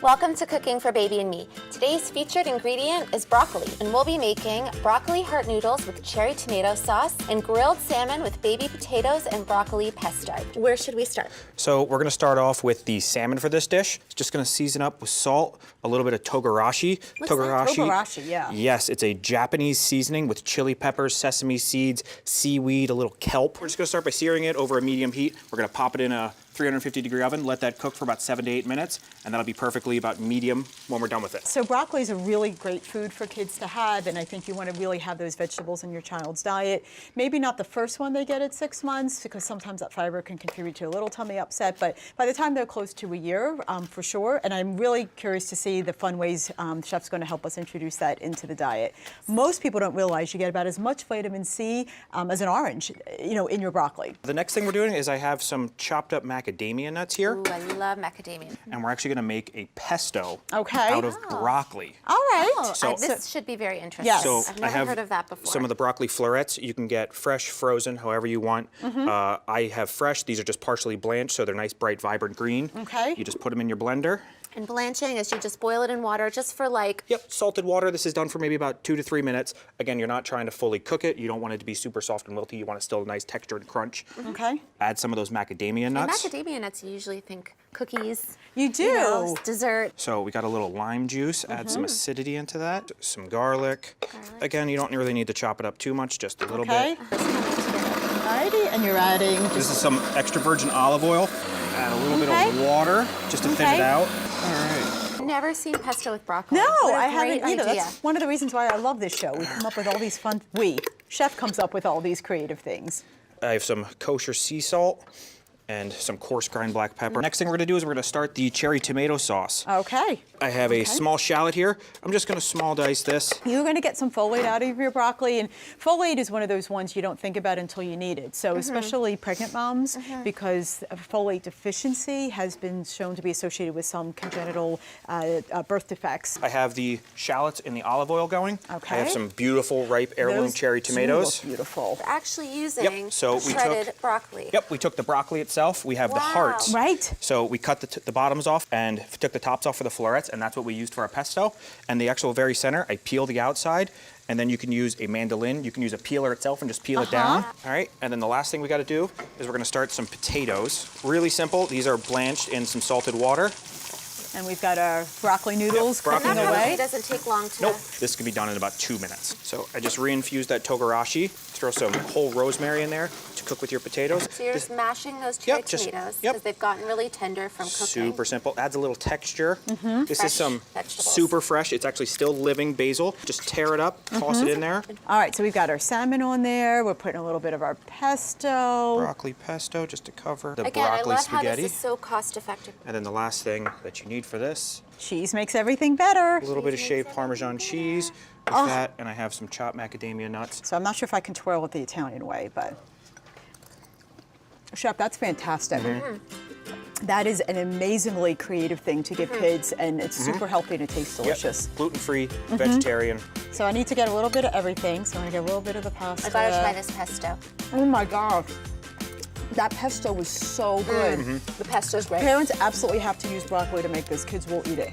Welcome to Cooking for Baby and Me. Today's featured ingredient is broccoli, and we'll be making broccoli heart noodles with cherry tomato sauce and grilled salmon with baby potatoes and broccoli pesto. Where should we start? So we're gonna start off with the salmon for this dish. Just gonna season up with salt, a little bit of togarashi. What's that? Togarashi, yeah. Yes, it's a Japanese seasoning with chili peppers, sesame seeds, seaweed, a little kelp. We're just gonna start by searing it over a medium heat. We're gonna pop it in a 350-degree oven, let that cook for about 7 to 8 minutes, and that'll be perfectly about medium when we're done with it. So broccoli is a really great food for kids to have, and I think you want to really have those vegetables in your child's diet. Maybe not the first one they get at 6 months, because sometimes that fiber can contribute to a little tummy upset, but by the time they're close to a year, for sure, and I'm really curious to see the fun ways Chef's going to help us introduce that into the diet. Most people don't realize you get about as much vitamin C as an orange, in your broccoli. The next thing we're doing is I have some chopped up macadamia nuts here. Ooh, I love macadamia. And we're actually gonna make a pesto Okay. out of broccoli. All right. Oh, this should be very interesting. Yes. So I've I never have heard of that before. some of the broccoli florets. You can get fresh, frozen, however you want. I have fresh. These are just partially blanched, so they're nice, bright, vibrant green. Okay. You just put them in your blender. And blanching is you just boil it in water just for like... Yep, salted water. This is done for maybe about 2 to 3 minutes. Again, you're not trying to fully cook it. You don't want it to be super soft and wilty. You want it still a nice texture and crunch. Okay. Add some of those macadamia nuts. And macadamia nuts, you usually think cookies. You do. Dessert. So we got a little lime juice. Add some acidity into that. Some garlic. Again, you don't really need to chop it up too much, just a little Okay. bit. Alrighty, and you're adding This is some extra virgin olive oil. Add a little bit of water just to thin it Okay. out. All right. Never seen pesto with broccoli. No, What a I haven't great either. idea. That's one of the reasons why I love this show. We come up with all these fun, Chef comes up with all these creative things. I have some kosher sea salt and some coarse grind black pepper. Next thing we're gonna do is we're gonna start the cherry tomato sauce. Okay. I have a small shallot here. I'm just gonna small dice this. You're going to get some folate out of your broccoli, and folate is one of those ones you don't think about until you need it. So especially pregnant moms, because folate deficiency has been shown to be associated with some congenital birth defects. I have the shallots in the olive oil going. Okay. I have some beautiful ripe heirloom Those cherry do tomatoes. look beautiful. We're actually using Yep, so we shredded took- broccoli. Yep, we took the broccoli itself. We have the hearts. Right. So we cut the bottoms off and took the tops off for the florets, and that's what we used for our pesto. And the actual very center, I peel the outside, and then you can use a mandolin. You can use a peeler itself and just peel it down. All right, and then the last thing we gotta do is we're gonna start some potatoes. Really simple. These are blanched in some salted water. And we've got our broccoli noodles broccoli cooking That probably away. doesn't take long to... Nope, this can be done in about 2 minutes. So I just reinfused that togarashi. Throw some whole rosemary in there to cook with your potatoes. So you're just mashing those cherry tomatoes because they've gotten really tender from cooking. Super simple. Adds a little texture. This Fresh is some vegetables. super fresh. It's actually still living basil. Just tear it up, toss it in there. All right, so we've got our salmon on there. We're putting a little bit of our pesto. Broccoli pesto just to cover the Again, I broccoli love how spaghetti. this is so cost effective. And then the last thing that you need for this, Cheese makes everything better. a little bit of shaved Parmesan cheese with that, and I have some chopped macadamia nuts. So I'm not sure if I can twirl it the Italian way, but Chef, that's fantastic. That is an amazingly creative thing to give kids, and it's super healthy and it tastes delicious. Yep. Gluten-free, vegetarian. So I need to get a little bit of everything. So I'm gonna get a little bit of the pasta. I gotta try this pesto. Oh my God. That pesto was so good. The pesto's great. Parents absolutely have to use broccoli to make this. Kids will eat it.